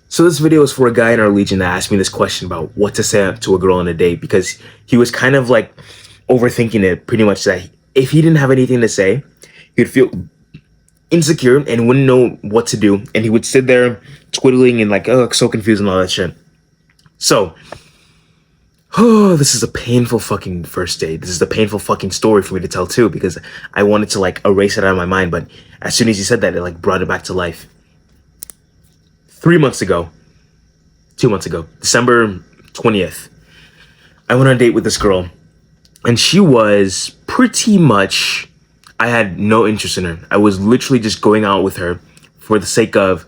So this video is for a guy in our legion that asked me this question about what to say to a girl on a date, because he was kind of like overthinking it, pretty much that if he didn't have anything to say, he'd feel insecure and wouldn't know what to do, and he would sit there twiddling and like, oh, so confused and all that shit. So, oh, this is a painful fucking first date. This is a painful fucking story for me to tell too, because I wanted to like erase it out of my mind, but as soon as he said that, it like brought it back to life. 2 months ago, December 20th, I went on a date with this girl, and she was pretty much, I had no interest in her. I was literally just going out with her for the sake of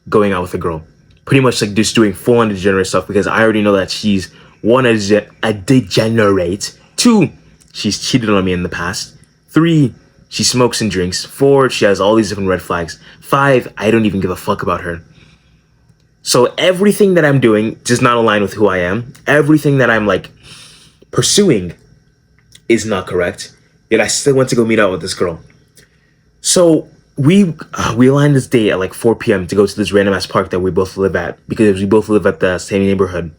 going out with a girl. Pretty much like just doing full-on degenerate stuff, because I already know that she's, one, a degenerate. 2, she's cheated on me in the past. 3, she smokes and drinks. 4, she has all these different red flags. 5, I don't even give a fuck about her. So everything that I'm doing does not align with who I am. Everything that I'm like pursuing is not correct. Yet I still went to go meet out with this girl. So we aligned this date at like 4 p.m. to go to this random ass park that we both live at, because we both live at the same neighborhood.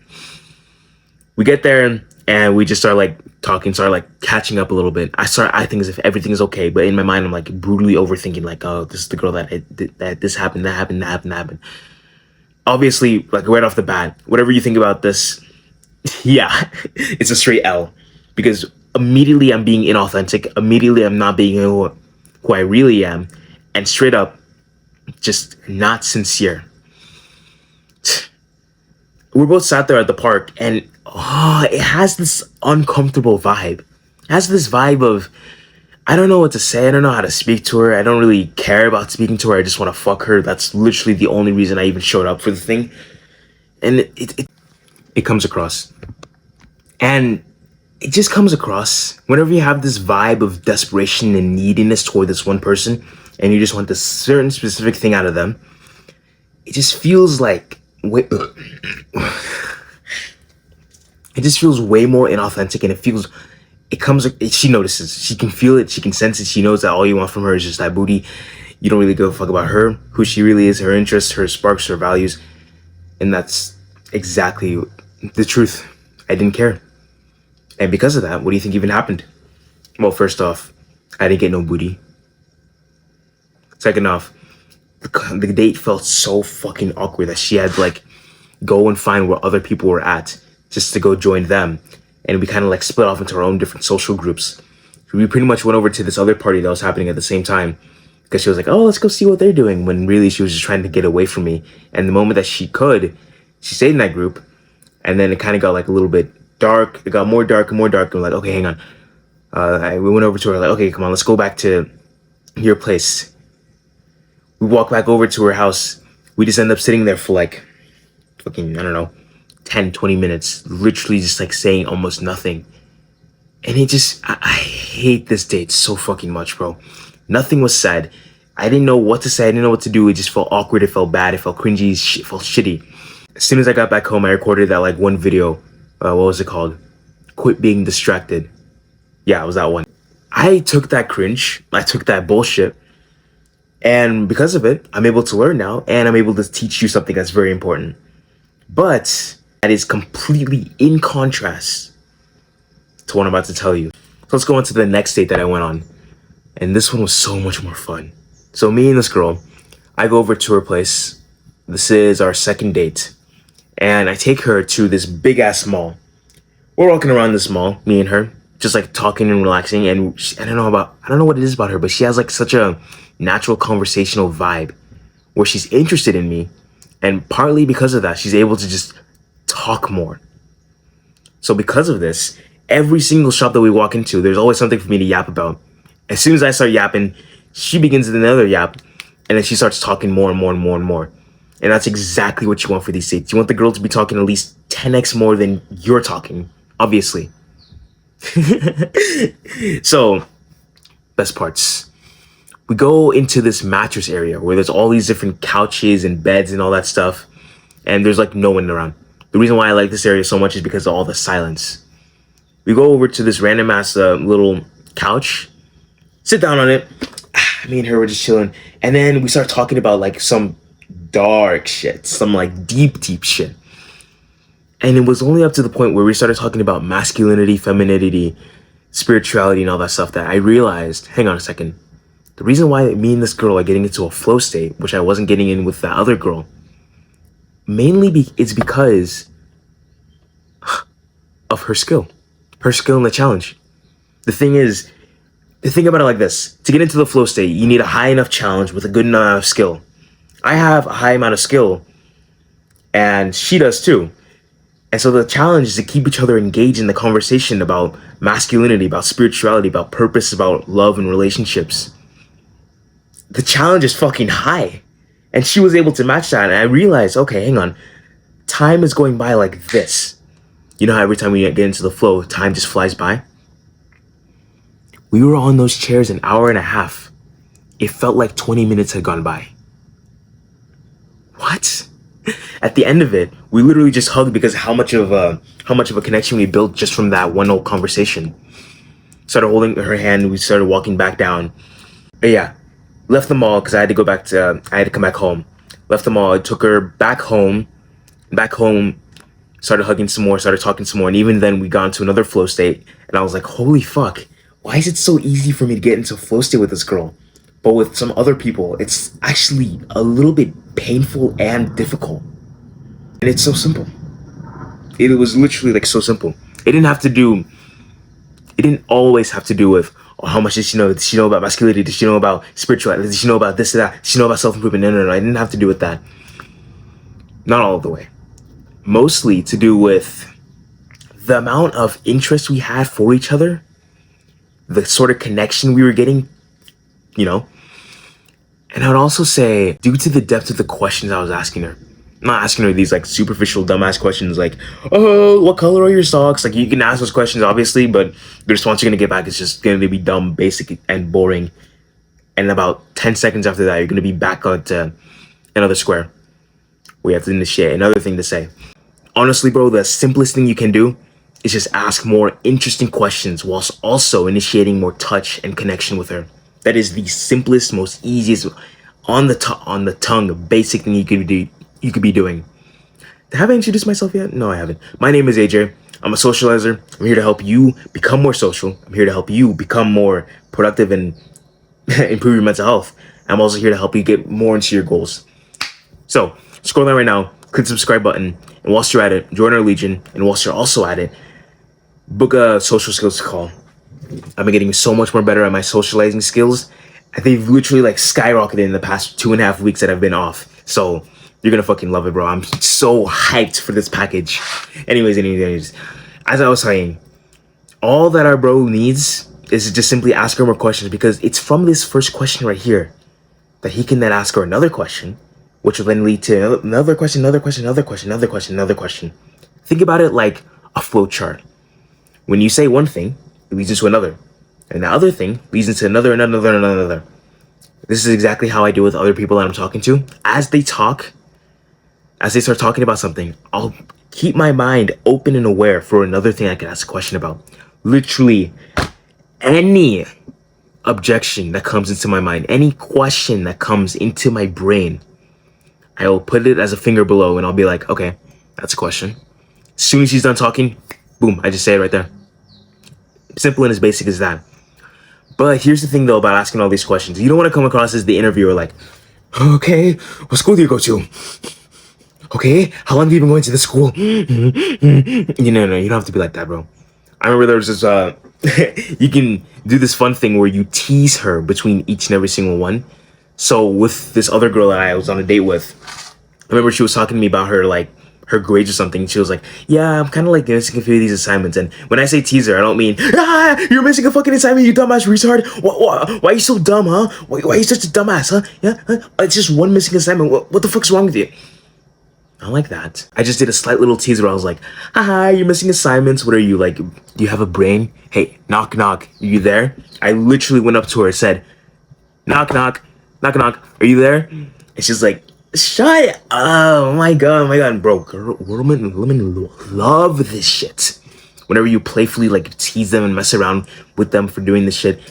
We get there and we just start like talking, start like catching up a little bit. I start acting as if everything is okay, but in my mind I'm like brutally overthinking, like, oh, this is the girl that this happened, that happened. Obviously, like right off the bat, whatever you think about this, yeah, it's a straight L, because immediately I'm being inauthentic. Immediately I'm not being who I really am, and straight up, just not sincere. We're both sat there at the park, and it has this uncomfortable vibe. It has this vibe of, I don't know what to say. I don't know how to speak to her. I don't really care about speaking to her. I just want to fuck her. That's literally the only reason I even showed up for the thing. And it comes across. And it just comes across whenever you have this vibe of desperation and neediness toward this one person, and you just want this certain specific thing out of them. It just feels like it just feels way more inauthentic, and she notices, she can feel it, she can sense it, she knows that all you want from her is just that booty. You don't really give a fuck about her, who she really is, her interests, her sparks, her values. And that's exactly the truth. I didn't care. And because of that, what do you think even happened? Well, first off, I didn't get no booty. Second off, the date felt so fucking awkward that she had to like go and find where other people were at just to go join them. And we kind of like split off into our own different social groups. We pretty much went over to this other party that was happening at the same time, because she was like, oh, let's go see what they're doing, when really she was just trying to get away from me. And the moment that she could, she stayed in that group. And then it kind of got like a little bit dark. It got more dark and more dark. And we're like, okay, hang on. We went over to her like, okay, come on, let's go back to your place. We walk back over to her house. We just end up sitting there for like fucking, I don't know, 10, 20 minutes, literally just like saying almost nothing. And it just, I hate this date so fucking much, bro. Nothing was said. I didn't know what to say. I didn't know what to do. It just felt awkward. It felt bad. It felt cringy. It felt shitty. As soon as I got back home, I recorded that like one video. What was it called? Quit being distracted. Yeah, it was that one. I took that cringe. I took that bullshit. And because of it, I'm able to learn now, and I'm able to teach you something that's very important. But that is completely in contrast to what I'm about to tell you. So let's go on to the next date that I went on. And this one was so much more fun. So me and this girl, I go over to her place. This is our second date. And I take her to this big ass mall. We're walking around this mall, me and her, just like talking and relaxing. And I don't know what it is about her, but she has like such a natural conversational vibe where she's interested in me. And partly because of that, she's able to just talk more. So because of this, every single shop that we walk into, there's always something for me to yap about. As soon as I start yapping, she begins another yap, and then she starts talking more and more and more and more. And that's exactly what you want for these dates. You want the girl to be talking at least 10x more than you're talking, obviously. So, best parts. We go into this mattress area where there's all these different couches and beds and all that stuff, and there's like no one around. The reason why I like this area so much is because of all the silence. We go over to this random ass little couch, sit down on it. Me and her were just chilling, and then we start talking about like some dark shit, some like deep shit. And it was only up to the point where we started talking about masculinity, femininity, spirituality, and all that stuff that I realized, hang on a second, the reason why me and this girl are getting into a flow state, which I wasn't getting in with the other girl, it's because of her skill in the challenge. The thing is, think about it like this. To get into the flow state, you need a high enough challenge with a good amount of skill. I have a high amount of skill, and she does too. And so the challenge is to keep each other engaged in the conversation about masculinity, about spirituality, about purpose, about love and relationships. The challenge is fucking high. And she was able to match that. And I realized, okay, hang on. Time is going by like this. You know how every time we get into the flow, time just flies by? We were on those chairs an hour and a half. It felt like 20 minutes had gone by. What? At the end of it, we literally just hugged because how much of a connection we built just from that one old conversation. Started holding her hand, we started walking back down. But yeah, left the mall because I had to come back home. Left the mall, I took her back home, started hugging some more, started talking some more, and even then we got into another flow state, and I was like, holy fuck, why is it so easy for me to get into a flow state with this girl? But with some other people, it's actually a little bit painful and difficult. And it's so simple. It was literally like so simple. It didn't always have to do with, oh, how much did she know? Did she know about masculinity? Did she know about spirituality? Did she know about this or that? Did she know about self-improvement? No. I didn't have to do with that. Not all of the way. Mostly to do with the amount of interest we had for each other, the sort of connection we were getting, you know. And I would also say, due to the depth of the questions I was asking her, I'm not asking her these like superficial dumbass questions like, oh, what color are your socks? Like, you can ask those questions obviously, but the response you're gonna get back is just gonna be dumb, basic, and boring. And about 10 seconds after that, you're gonna be back on another square. We have to initiate another thing to say. Honestly, bro, the simplest thing you can do is just ask more interesting questions whilst also initiating more touch and connection with her. That is the simplest, most easiest, on the tongue, basic thing you could be doing. Have I introduced myself yet? No, I haven't. My name is AJ. I'm a socializer. I'm here to help you become more social. I'm here to help you become more productive and improve your mental health. I'm also here to help you get more into your goals. So, scroll down right now, click the subscribe button, and whilst you're at it, join our Legion, and whilst you're also at it, book a social skills call. I've been getting so much more better at my socializing skills. They've literally like skyrocketed in the past 2.5 weeks that I've been off. So you're gonna fucking love it, bro. I'm so hyped for this package. Anyways, as I was saying, all that our bro needs is to just simply ask her more questions, because it's from this first question right here that he can then ask her another question, which will then lead to another question. Think about it like a flow chart. When you say one thing, it leads into another. And the other thing leads into another. This is exactly how I do with other people that I'm talking to. As they start talking about something, I'll keep my mind open and aware for another thing I can ask a question about. Literally any objection that comes into my mind, any question that comes into my brain, I will put it as a finger below and I'll be like, okay, that's a question. As soon as she's done talking, boom, I just say it right there. Simple and as basic as that. But here's the thing though about asking all these questions. You don't want to come across as the interviewer like, okay, what school do you go to? Okay, how long have you been going to this school? No, you don't have to be like that, bro. I remember there was this, you can do this fun thing where you tease her between each and every single one. So with this other girl that I was on a date with, I remember she was talking to me about her grades or something. She was like, yeah, I'm kind of like missing a few of these assignments. And when I say teaser, I don't mean, you're missing a fucking assignment, you dumbass retard. Why are you so dumb, huh? Why are you such a dumbass, huh? Yeah, it's just one missing assignment. What the fuck's wrong with you? Not like that. I just did a slight little teaser where I was like, haha, you're missing assignments. What are you, like, do you have a brain? Hey, knock, knock, are you there? I literally went up to her and said, knock, knock, knock, knock, are you there? And she's like, shut up. Oh my god, bro. Women love this shit. Whenever you playfully like tease them and mess around with them for doing this shit,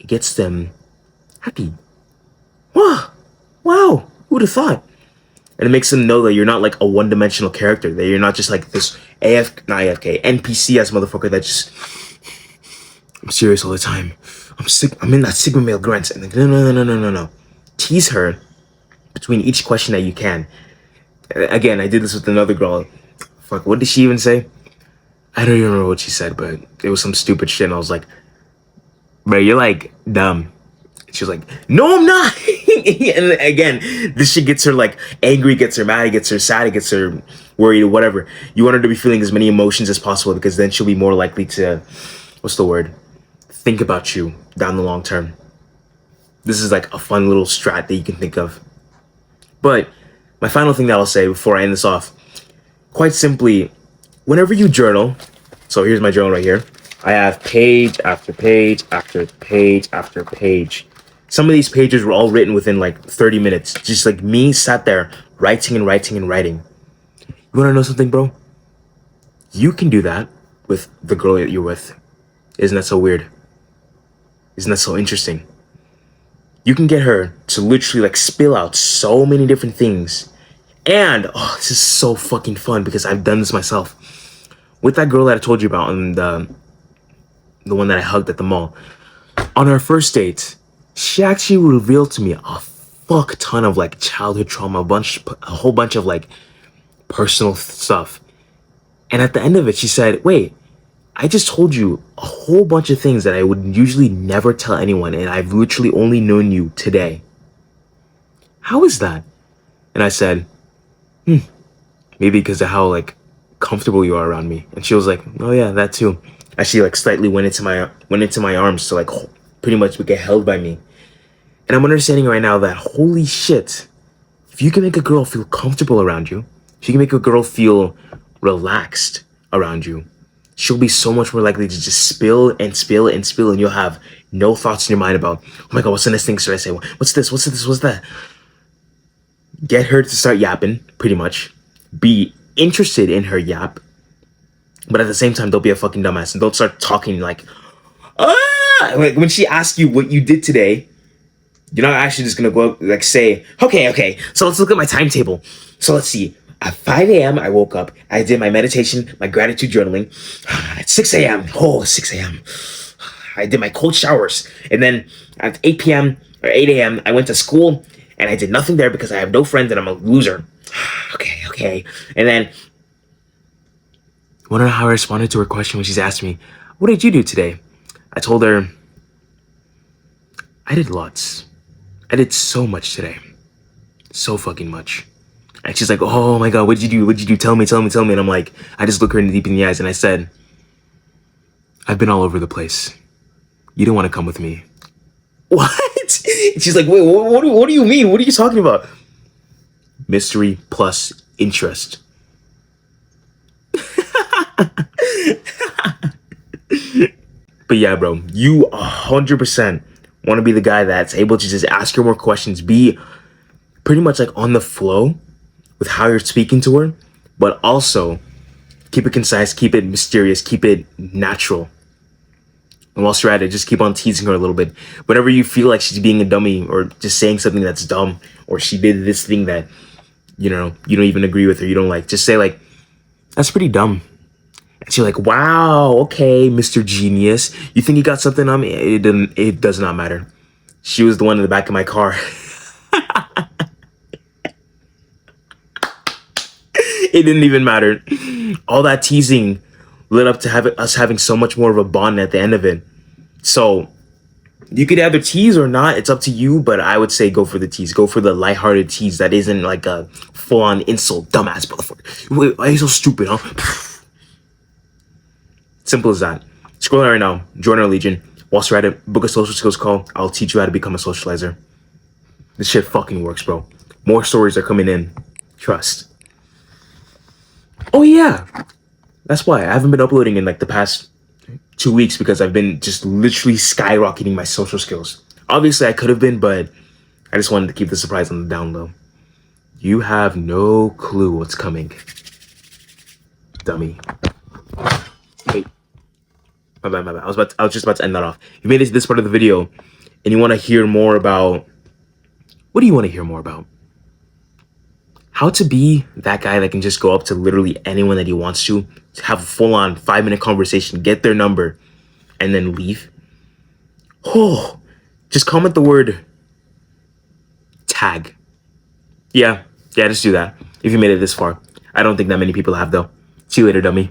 it gets them happy. Wow, who'd have thought? And it makes them know that you're not like a one-dimensional character, that you're not just like this not AFK, NPC ass motherfucker that just, I'm serious all the time. I'm in that Sigma male grunt. And like, no. Tease her between each question that you can. Again, I did this with another girl. Fuck, what did she even say? I don't even remember what she said, but it was some stupid shit. And I was like, bro, you're like dumb. She was like, no, I'm not. And again, this shit gets her like angry, gets her mad, gets her sad, gets her worried or whatever. You want her to be feeling as many emotions as possible, because then she'll be more likely to, what's the word? Think about you down the long term. This is like a fun little strat that you can think of. But my final thing that I'll say before I end this off, quite simply, whenever you journal, so here's my journal right here. I have page after page after page after page. Some of these pages were all written within like 30 minutes. Just like me sat there writing and writing and writing. You wanna know something, bro? You can do that with the girl that you're with. Isn't that so weird? Isn't that so interesting? You can get her to literally like spill out so many different things. And, oh, this is so fucking fun because I've done this myself. With that girl that I told you about, and the one that I hugged at the mall. On our first date, she actually revealed to me a fuck ton of like childhood trauma, a whole bunch of like personal stuff. And at the end of it, she said, wait, I just told you a whole bunch of things that I would usually never tell anyone, and I've literally only known you today. How is that? And I said, maybe because of how like comfortable you are around me. And she was like, oh yeah, that too. As she like slightly went into my arms to like pretty much get held by me. And I'm understanding right now that, holy shit, if you can make a girl feel comfortable around you, if you can make a girl feel relaxed around you, she'll be so much more likely to just spill and spill and spill, and you'll have no thoughts in your mind about, oh my god, what's the next thing should I say? What's this? What's this? What's that? Get her to start yapping, pretty much. Be interested in her yap, but at the same time, don't be a fucking dumbass and don't start talking like, like when she asks you what you did today, you're not actually just gonna go like say, okay, so let's look at my timetable. So let's see. At 5 a.m. I woke up, I did my meditation, my gratitude journaling. At 6 a.m., 6 a.m. I did my cold showers. And then at 8 p.m. or 8 a.m. I went to school and I did nothing there because I have no friends and I'm a loser. Okay. And then, wanna know how I responded to her question when she's asked me, what did you do today? I told her, I did lots. I did so much today. So fucking much. And she's like, oh my god, what'd you do? Tell me. And I'm like, I just look her deep in the eyes and I said, I've been all over the place. You don't want to come with me. What? And she's like, wait, what do you mean? What are you talking about? Mystery plus interest. But yeah, bro, you 100% want to be the guy that's able to just ask her more questions, be pretty much like on the flow with how you're speaking to her, but also keep it concise, keep it mysterious, keep it natural. And whilst you're at it, just keep on teasing her a little bit. Whenever you feel like she's being a dummy or just saying something that's dumb, or she did this thing that, you know, you don't even agree with or you don't like, just say like, that's pretty dumb. And she's like, wow, okay, Mr. Genius. You think you got something on me? It does not matter. She was the one in the back of my car. It didn't even matter. All that teasing led up to us having so much more of a bond at the end of it. So you could either tease or not. It's up to you, but I would say go for the tease. Go for the lighthearted tease that isn't like a full-on insult. Dumbass motherfucker. Wait, why are you so stupid, huh? Simple as that. Scroll right now. Join our Legion. Whilst you're at it, book a social skills call. I'll teach you how to become a socializer. This shit fucking works, bro. More stories are coming in. Trust. Oh yeah. That's why I haven't been uploading in like the past 2 weeks, because I've been just literally skyrocketing my social skills. Obviously I could have been, but I just wanted to keep the surprise on the down low. You have no clue what's coming. Dummy. Wait. My bad. I was just about to end that off. If you made it to this part of the video and you want to hear more about, what do you want to hear more about? How to be that guy that can just go up to literally anyone that he wants to have a full-on 5-minute conversation, get their number, and then leave. Oh, just comment the word tag. Yeah, just do that. If you made it this far. I don't think that many people have, though. See you later, dummy.